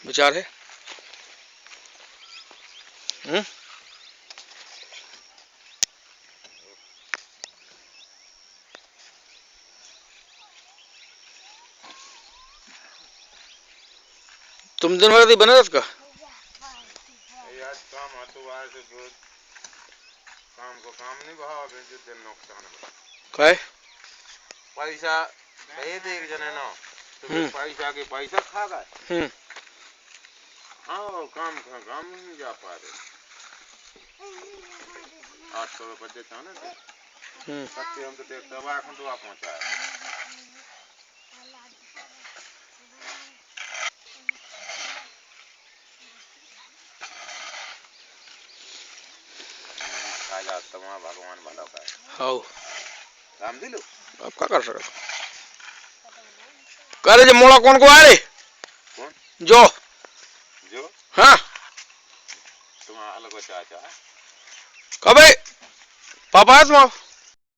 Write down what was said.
विचार है। तुम दिन भर बने का यार काम तो आज काम को काम नहीं भाव जो दिन नुकसान काय पैसा दे दे एक जने ना तो पैसा के पैसा खा गए। हाँ काम नहीं जा पा रहे 800 रुपये देता ना सकते हम तो देखते दवा खंडवा पहुँचाया तुम्हारा भगवान भला का हाउ काम दिलो अब क्या कर सकते करे जो मोड़ा कौन को आ रे कौन जो हाँ तुम्हारा अलग चाचा कब पापा है तुम्हारा